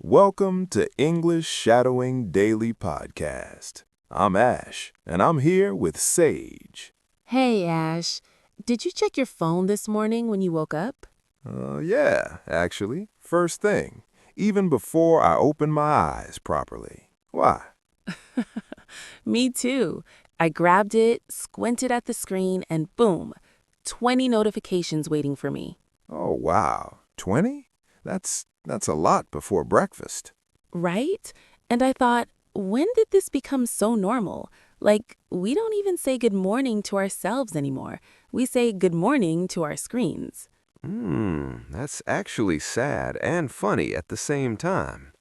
Welcome to English Shadowing Daily Podcast. I'm Ash, and I'm here with Sage. Hey, Ash. Did you check your phone this morning when you woke up? Yeah, actually, first thing, even before I opened my eyes properly. Why? Me too. I grabbed it, squinted at the screen, and boom, 20 notifications waiting for me. Oh, wow, 20? That's a lot before breakfast. Right? And I thought, when did this become so normal? Like, we don't even say good morning to ourselves anymore. We say good morning to our screens. That's actually sad and funny at the same time.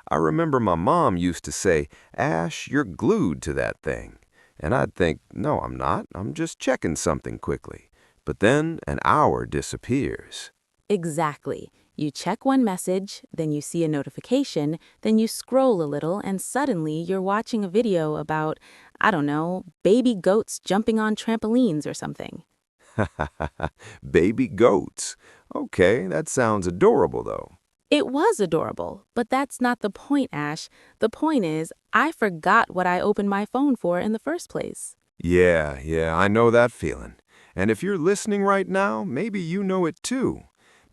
I remember my mom used to say, Ash, you're glued to that thing. And I'd think, no, I'm not. I'm just checking something quickly. But then an hour disappears. Exactly. You check one message, then you see a notification, then you scroll a little, and suddenly you're watching a video about, I don't know, baby goats jumping on trampolines or something. Baby goats. Okay, that sounds adorable, though. It was adorable, but that's not the point, Ash. The point is, I forgot what I opened my phone for in the first place. Yeah, I know that feeling. And if you're listening right now, maybe you know it too.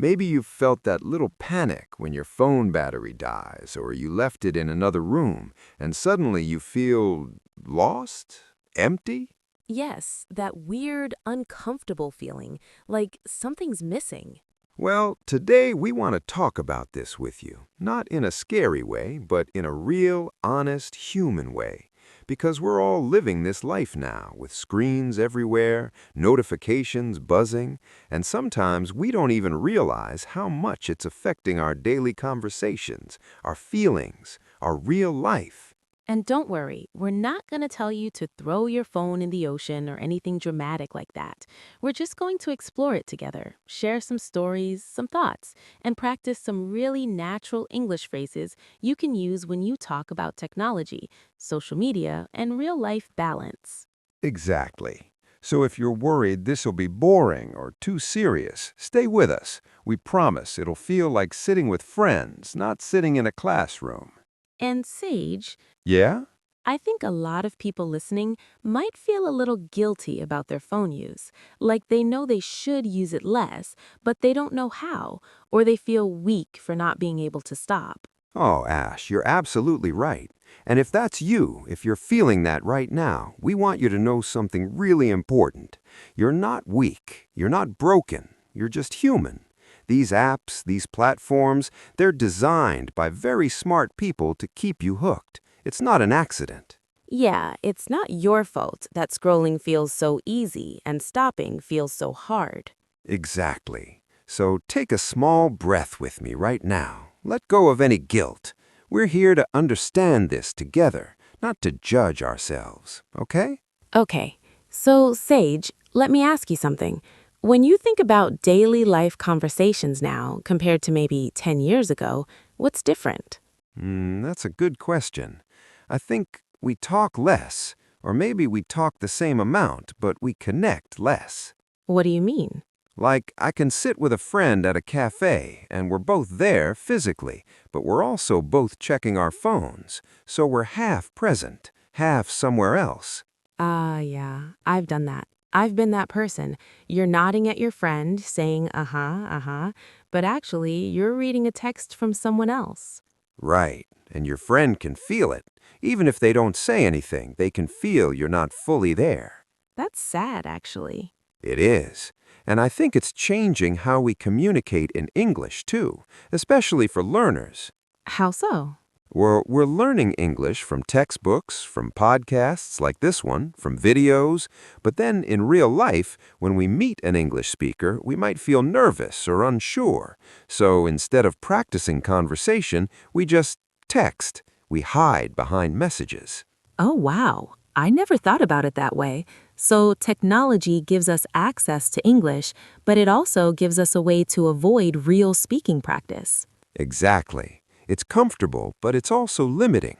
Maybe you've felt that little panic when your phone battery dies or you left it in another room and suddenly you feel lost? Empty? Yes, that weird, uncomfortable feeling, like something's missing. Well, today we want to talk about this with you. Not in a scary way, but in a real, honest, human way. Because we're all living this life now, with screens everywhere, notifications buzzing, and sometimes we don't even realize how much it's affecting our daily conversations, our feelings, our real life. And don't worry, we're not going to tell you to throw your phone in the ocean or anything dramatic like that. We're just going to explore it together, share some stories, some thoughts, and practice some really natural English phrases you can use when you talk about technology, social media, and real-life balance. Exactly. So if you're worried this will be boring or too serious, stay with us. We promise it'll feel like sitting with friends, not sitting in a classroom. And Sage, Yeah? I think a lot of people listening might feel a little guilty about their phone use, like they know they should use it less, but they don't know how, or they feel weak for not being able to stop. Oh, Ash, you're absolutely right. And if that's you, if you're feeling that right now, we want you to know something really important. You're not weak. You're not broken. You're just human. These apps, these platforms, they're designed by very smart people to keep you hooked. It's not an accident. Yeah, it's not your fault that scrolling feels so easy and stopping feels so hard. Exactly. So take a small breath with me right now. Let go of any guilt. We're here to understand this together, not to judge ourselves, okay? Okay, so Sage, let me ask you something. When you think about daily life conversations now compared to maybe 10 years ago, what's different? That's a good question. I think we talk less, or maybe we talk the same amount, but we connect less. What do you mean? Like, I can sit with a friend at a cafe, and we're both there physically, but we're also both checking our phones, so we're half present, half somewhere else. Yeah, I've done that. I've been that person. You're nodding at your friend, saying, but actually, you're reading a text from someone else. Right, and your friend can feel it. Even if they don't say anything, they can feel you're not fully there. That's sad, actually. It is. And I think it's changing how we communicate in English, too, especially for learners. How so? We're learning English from textbooks, from podcasts like this one, from videos, but then in real life, when we meet an English speaker, we might feel nervous or unsure. So instead of practicing conversation, we just text. We hide behind messages. Oh, wow. I never thought about it that way. So technology gives us access to English, but it also gives us a way to avoid real speaking practice. Exactly. It's comfortable, but it's also limiting.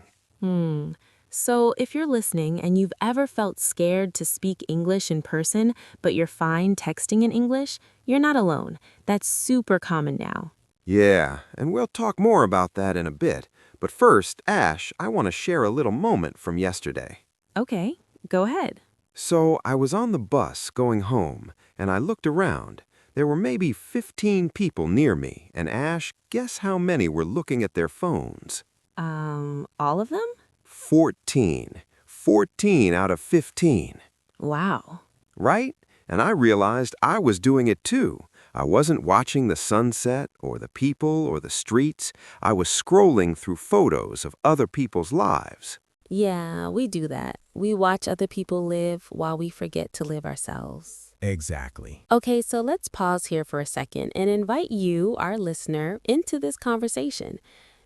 So if you're listening and you've ever felt scared to speak English in person, but you're fine texting in English, you're not alone. That's super common now. Yeah, and we'll talk more about that in a bit. But first, Ash, I want to share a little moment from yesterday. Okay, go ahead. So I was on the bus going home, and I looked around. There were maybe 15 people near me, and Ash, guess how many were looking at their phones? All of them? 14. 14 out of 15. Wow. Right? And I realized I was doing it too. I wasn't watching the sunset or the people or the streets. I was scrolling through photos of other people's lives. Yeah, we do that. We watch other people live while we forget to live ourselves. Exactly. Okay, so let's pause here for a second and invite you, our listener, into this conversation.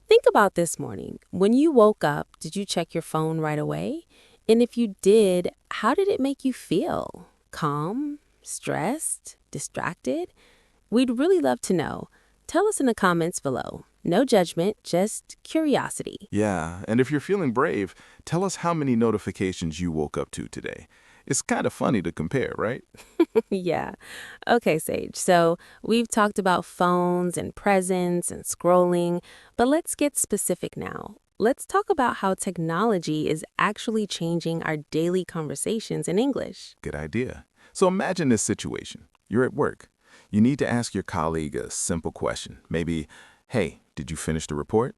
Think about this morning. When you woke up, did you check your phone right away? And if you did, how did it make you feel? Calm? Stressed? Distracted? We'd really love to know. Tell us in the comments below. No judgment, just curiosity. Yeah, and if you're feeling brave, tell us how many notifications you woke up to today. It's kind of funny to compare, right? Yeah. Okay, Sage. So we've talked about phones and presents and scrolling, but let's get specific now. Let's talk about how technology is actually changing our daily conversations in English. Good idea. So imagine this situation. You're at work. You need to ask your colleague a simple question. Maybe, hey, did you finish the report?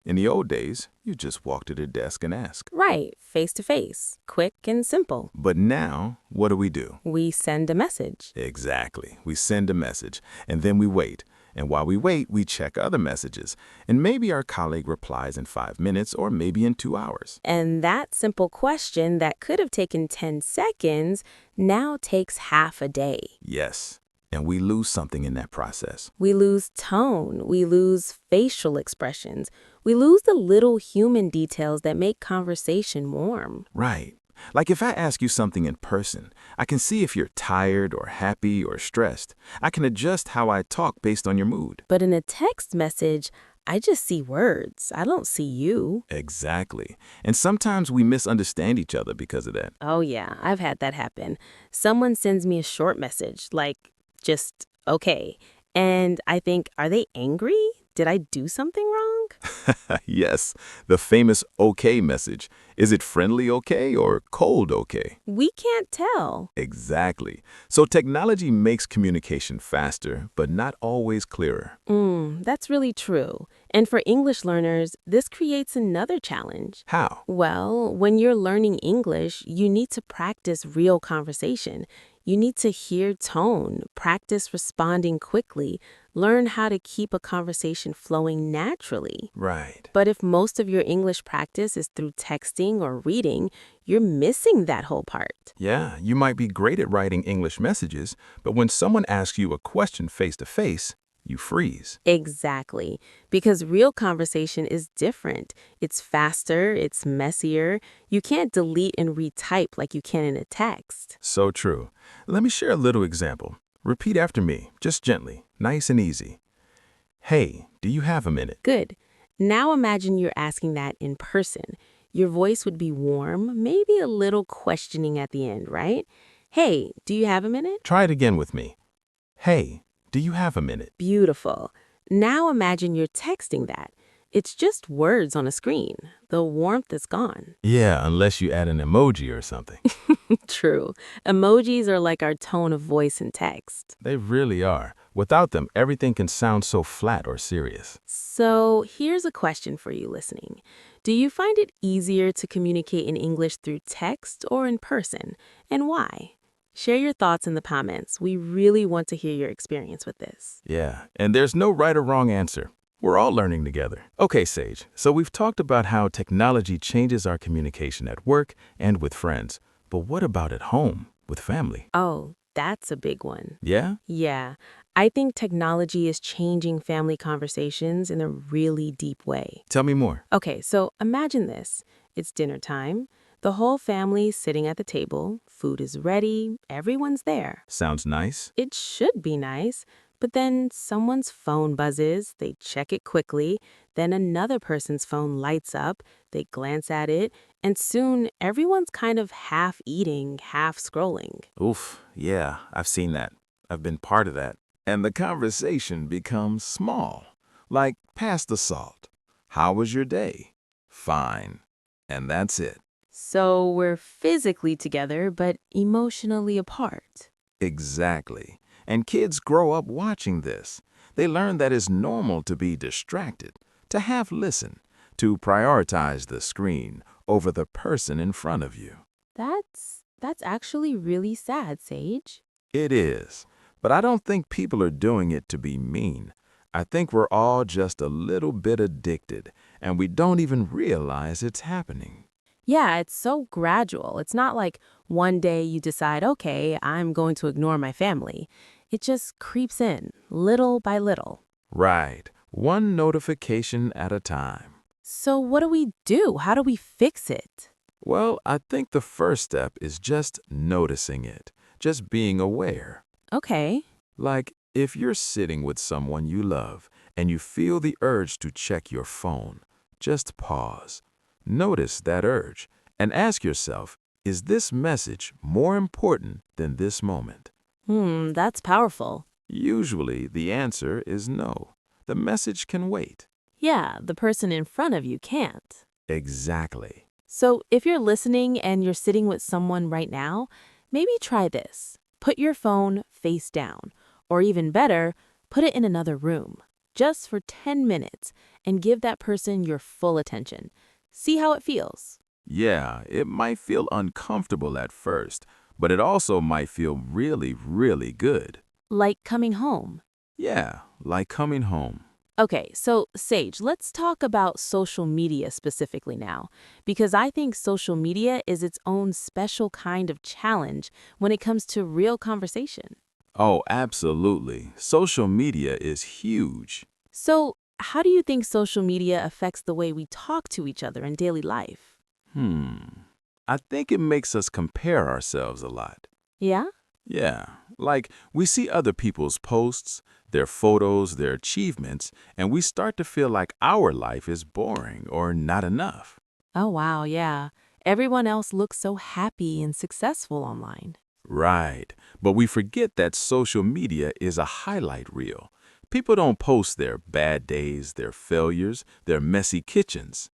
In the old days, you just walk to their desk and ask. Right, face to face, quick and simple. But now, what do? We send a message. Exactly. We send a message, and then we wait. And while we wait, we check other messages. And maybe our colleague replies in 5 minutes or maybe in 2 hours. And that simple question that could have taken 10 seconds now takes half a day. Yes. And we lose something in that process. We lose tone. We lose facial expressions. We lose the little human details that make conversation warm. Right. Like if I ask you something in person, I can see if you're tired or happy or stressed. I can adjust how I talk based on your mood. But in a text message, I just see words. I don't see you. Exactly. And sometimes we misunderstand each other because of that. Oh, yeah, I've had that happen. Someone sends me a short message, like, just okay. And I think, are they angry? Did I do something wrong? Yes, the famous okay message. Is it friendly okay or cold okay? We can't tell. Exactly. So technology makes communication faster, but not always clearer. That's really true. And for English learners, this creates another challenge. How? Well, when you're learning English, you need to practice real conversation. You need to hear tone, practice responding quickly, learn how to keep a conversation flowing naturally. Right. But if most of your English practice is through texting or reading, you're missing that whole part. Yeah, you might be great at writing English messages, but when someone asks you a question face to face, you freeze. Exactly. Because real conversation is different. It's faster, it's messier. You can't delete and retype like you can in a text. So true. Let me share a little example. Repeat after me, just gently, nice and easy. Hey, do you have a minute? Good. Now imagine you're asking that in person. Your voice would be warm, maybe a little questioning at the end, right? Hey, do you have a minute? Try it again with me. Hey, do you have a minute? Beautiful. Now imagine you're texting that. It's just words on a screen. The warmth is gone. Yeah, unless you add an emoji or something. True. Emojis are like our tone of voice in text. They really are. Without them, everything can sound so flat or serious. So here's a question for you listening. Do you find it easier to communicate in English through text or in person? And why? Share your thoughts in the comments. We really want to hear your experience with this. Yeah, and there's no right or wrong answer. We're all learning together. Okay, Sage, so we've talked about how technology changes our communication at work and with friends. But what about at home, with family? Oh, that's a big one. Yeah? Yeah, I think technology is changing family conversations in a really deep way. Tell me more. Okay, so imagine this. It's dinner time. The whole family's sitting at the table. Food is ready. Everyone's there. Sounds nice. It should be nice. But then someone's phone buzzes. They check it quickly. Then another person's phone lights up. They glance at it. And soon everyone's kind of half eating, half scrolling. Oof, yeah, I've seen that. I've been part of that. And the conversation becomes small. Like, pass the salt. How was your day? Fine. And that's it. So we're physically together, but emotionally apart. Exactly. And kids grow up watching this. They learn that it's normal to be distracted, to half listen, to prioritize the screen over the person in front of you. That's actually really sad, Sage. It is. But I don't think people are doing it to be mean. I think we're all just a little bit addicted, and we don't even realize it's happening. Yeah, it's so gradual. It's not like one day you decide, okay, I'm going to ignore my family. It just creeps in, little by little. Right. One notification at a time. So what do we do? How do we fix it? Well, I think the first step is just noticing it, just being aware. Okay. Like, if you're sitting with someone you love and you feel the urge to check your phone, just pause. Notice that urge and ask yourself, is this message more important than this moment? That's powerful. Usually, the answer is no. The message can wait. Yeah, the person in front of you can't. Exactly. So if you're listening and you're sitting with someone right now, maybe try this. Put your phone face down, or even better, put it in another room, just for 10 minutes, and give that person your full attention. See how it feels. Yeah, it might feel uncomfortable at first, but it also might feel really, really good. Like coming home. Yeah, like coming home. Okay, so Sage, let's talk about social media specifically now, because I think social media is its own special kind of challenge when it comes to real conversation. Oh, absolutely. Social media is huge. So, how do you think social media affects the way we talk to each other in daily life? I think it makes us compare ourselves a lot. Yeah? Yeah, like we see other people's posts, their photos, their achievements, and we start to feel like our life is boring or not enough. Oh, wow, yeah. Everyone else looks so happy and successful online. Right, but we forget that social media is a highlight reel. People don't post their bad days, their failures, their messy kitchens.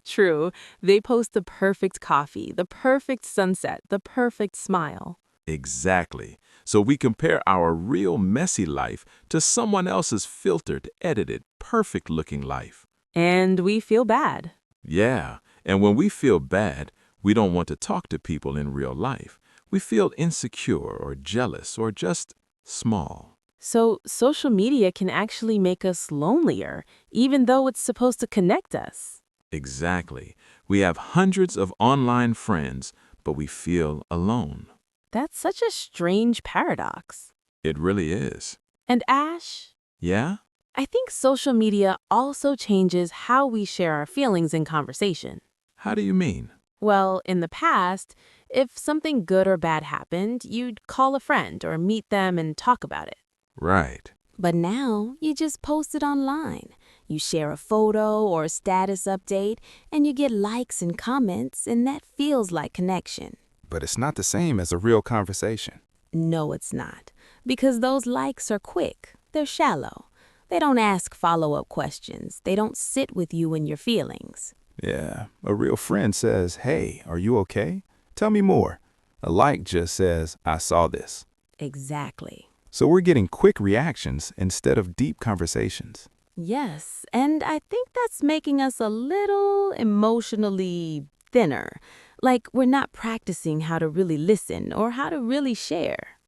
True, they post the perfect coffee, the perfect sunset, the perfect smile. Exactly. So we compare our real messy life to someone else's filtered, edited, perfect-looking life. And we feel bad. Yeah, and when we feel bad, we don't want to talk to people in real life. We feel insecure or jealous or just small. So, social media can actually make us lonelier, even though it's supposed to connect us. Exactly. We have hundreds of online friends, but we feel alone. That's such a strange paradox. It really is. And Ash, Yeah? I think social media also changes how we share our feelings in conversation. How do you mean? Well, in the past, if something good or bad happened, you'd call a friend or meet them and talk about it. Right. But now, you just post it online. You share a photo or a status update, and you get likes and comments, and that feels like connection. But it's not the same as a real conversation. No, it's not. Because those likes are quick. They're shallow. They don't ask follow-up questions. They don't sit with you and your feelings. Yeah, a real friend says, "Hey, are you okay? Tell me more." A like just says, "I saw this." Exactly. So we're getting quick reactions instead of deep conversations. Yes, and I think that's making us a little emotionally thinner. Like we're not practicing how to really listen or how to really share.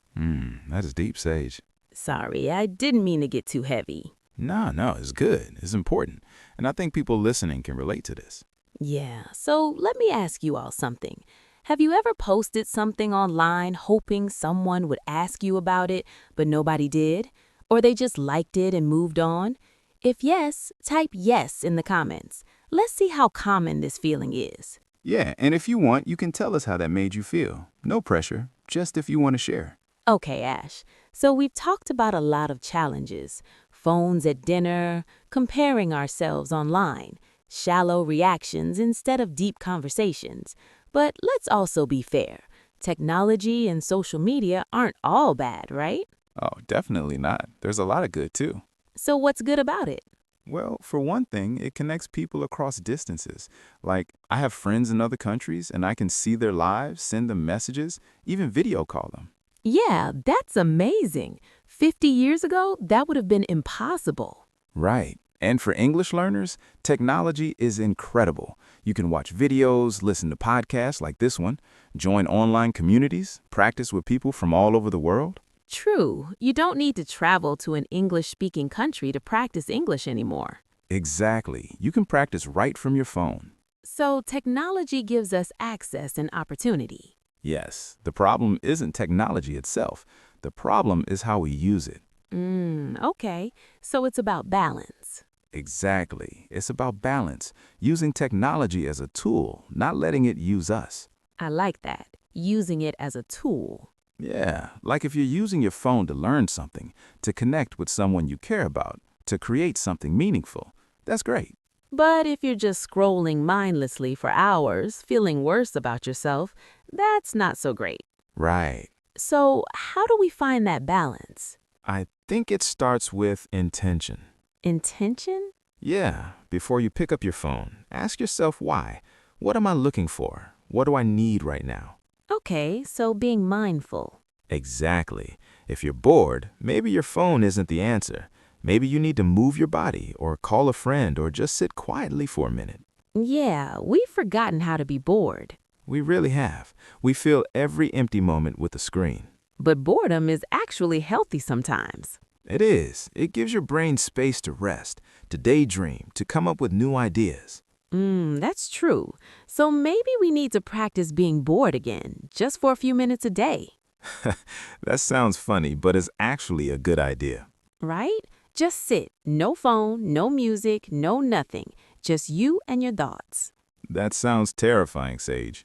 That is deep, Sage. Sorry, I didn't mean to get too heavy. No, it's good. It's important. And I think people listening can relate to this. Yeah, so let me ask you all something. Have you ever posted something online hoping someone would ask you about it, but nobody did? Or they just liked it and moved on? If yes, type yes in the comments. Let's see how common this feeling is. Yeah, and if you want, you can tell us how that made you feel. No pressure, just if you want to share. Okay, Ash. So we've talked about a lot of challenges. Phones at dinner, comparing ourselves online, shallow reactions instead of deep conversations. But let's also be fair. Technology and social media aren't all bad, right? Oh, definitely not. There's a lot of good, too. So what's good about it? Well, for one thing, it connects people across distances. Like, I have friends in other countries and I can see their lives, send them messages, even video call them. Yeah, that's amazing. 50 years ago, that would have been impossible. Right. And for English learners, technology is incredible. You can watch videos, listen to podcasts like this one, join online communities, practice with people from all over the world. True, you don't need to travel to an English-speaking country to practice English anymore. Exactly. You can practice right from your phone. So technology gives us access and opportunity. Yes, the problem isn't technology itself. The problem is how we use it. Okay. So it's about balance. Exactly. It's about balance, using technology as a tool, not letting it use us. I like that. Using it as a tool. Yeah, like if you're using your phone to learn something, to connect with someone you care about, to create something meaningful, that's great. But if you're just scrolling mindlessly for hours, feeling worse about yourself, that's not so great. Right. So how do we find that balance? I think it starts with intention. Intention? Yeah, before you pick up your phone, ask yourself why. What am I looking for? What do I need right now? Okay, so being mindful. Exactly. If you're bored, maybe your phone isn't the answer. Maybe you need to move your body or call a friend or just sit quietly for a minute. Yeah, we've forgotten how to be bored. We really have. We fill every empty moment with a screen. But boredom is actually healthy sometimes. It is. It gives your brain space to rest, to daydream, to come up with new ideas. That's true. So maybe we need to practice being bored again, just for a few minutes a day, That sounds funny, but is actually a good idea. right? Just sit, no phone, no music, no nothing, just you and your thoughts. That sounds terrifying, Sage.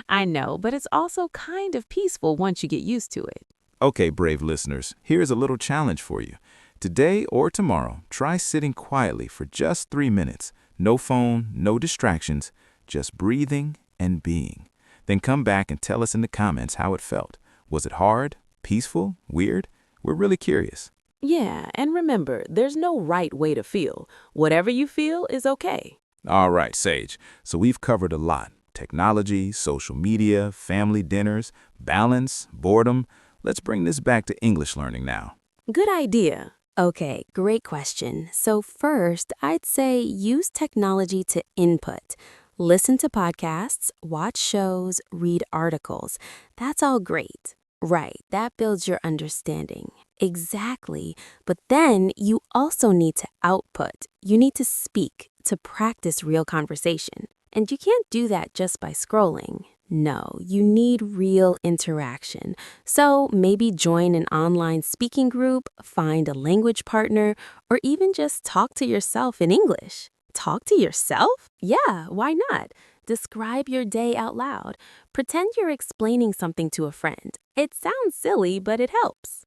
I know, but it's also kind of peaceful once you get used to it. Okay, brave listeners, here's a little challenge for you. Today or tomorrow, try sitting quietly for just 3 minutes. No phone, no distractions, just breathing and being. Then come back and tell us in the comments how it felt. Was it hard, peaceful, weird? We're really curious. Yeah, and remember, there's no right way to feel. Whatever you feel is okay. All right, Sage. So we've covered a lot. Technology, social media, family dinners, balance, boredom. Let's bring this back to English learning now. Good idea. Okay, great question. So first, I'd say use technology to input. Listen to podcasts, watch shows, read articles. That's all great. Right, that builds your understanding. Exactly. But then you also need to output. You need to speak, to practice real conversation. And you can't do that just by scrolling. No, you need real interaction. So maybe join an online speaking group, find a language partner, or even just talk to yourself in English. Talk to yourself? Yeah, why not? Describe your day out loud. Pretend you're explaining something to a friend. It sounds silly, but it helps.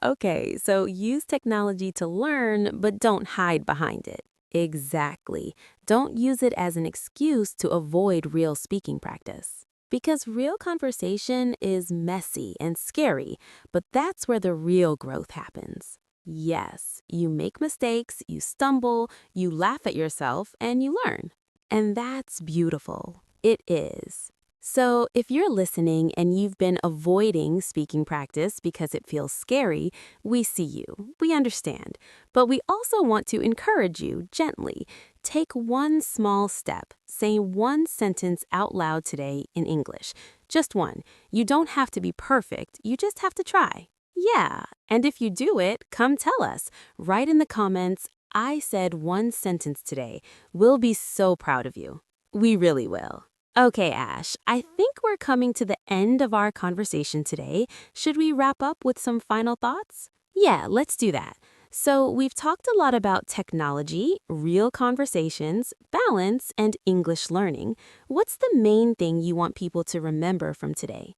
Okay, so use technology to learn, but don't hide behind it. Exactly. Don't use it as an excuse to avoid real speaking practice. Because real conversation is messy and scary, but that's where the real growth happens. Yes, you make mistakes, you stumble, you laugh at yourself, and you learn. And that's beautiful. It is. So if you're listening and you've been avoiding speaking practice because it feels scary, we see you. We understand. But we also want to encourage you gently. Take one small step. Say one sentence out loud today in English. Just one. You don't have to be perfect. You just have to try. Yeah. And if you do it, come tell us. Write in the comments, I said one sentence today. We'll be so proud of you. We really will. Okay, Ash, I think we're coming to the end of our conversation today. Should we wrap up with some final thoughts? Yeah, let's do that. So we've talked a lot about technology, real conversations, balance, and English learning. What's the main thing you want people to remember from today?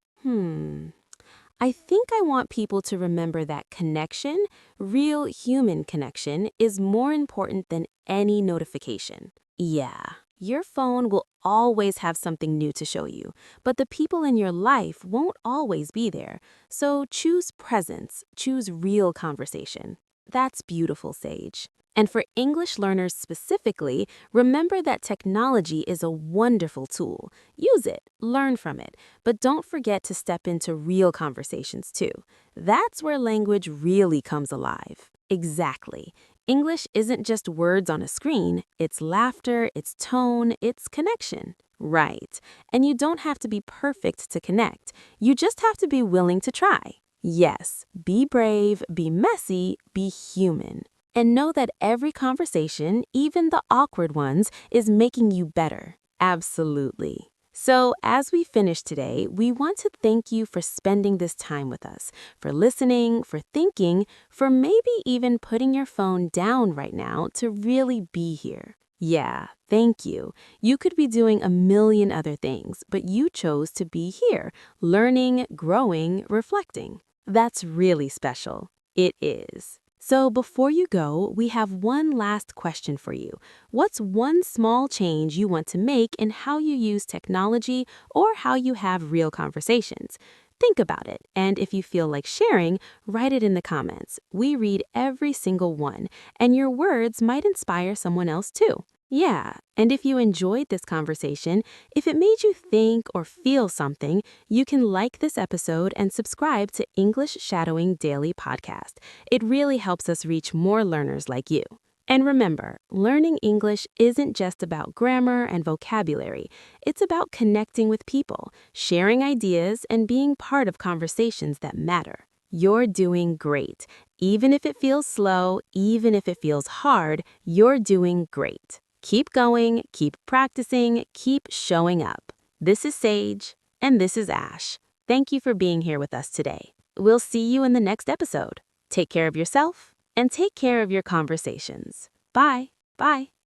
I think I want people to remember that connection, real human connection, is more important than any notification. Yeah, Your phone will always have something new to show you, but the people in your life won't always be there. So choose presence, choose real conversation. That's beautiful, Sage. And for English learners specifically, remember that technology is a wonderful tool. Use it, learn from it, but don't forget to step into real conversations too. That's where language really comes alive. Exactly. English isn't just words on a screen, it's laughter, it's tone, it's connection. Right. And you don't have to be perfect to connect. You just have to be willing to try. Yes, be brave, be messy, be human. And know that every conversation, even the awkward ones, is making you better. Absolutely. So, as we finish today, we want to thank you for spending this time with us, for listening, for thinking, for maybe even putting your phone down right now to really be here. Yeah, thank you. You could be doing a million other things, but you chose to be here, learning, growing, reflecting. That's really special. It is. So before you go, we have one last question for you. What's one small change you want to make in how you use technology or how you have real conversations? Think about it, and if you feel like sharing, write it in the comments. We read every single one, and your words might inspire someone else too. Yeah, and if you enjoyed this conversation, if it made you think or feel something, you can like this episode and subscribe to English Shadowing Daily Podcast. It really helps us reach more learners like you. And remember, learning English isn't just about grammar and vocabulary. It's about connecting with people, sharing ideas, and being part of conversations that matter. You're doing great. Even if it feels slow, even if it feels hard, you're doing great. Keep going, keep practicing, keep showing up. This is Sage, and this is Ash. Thank you for being here with us today. We'll see you in the next episode. Take care of yourself, and take care of your conversations. Bye. Bye.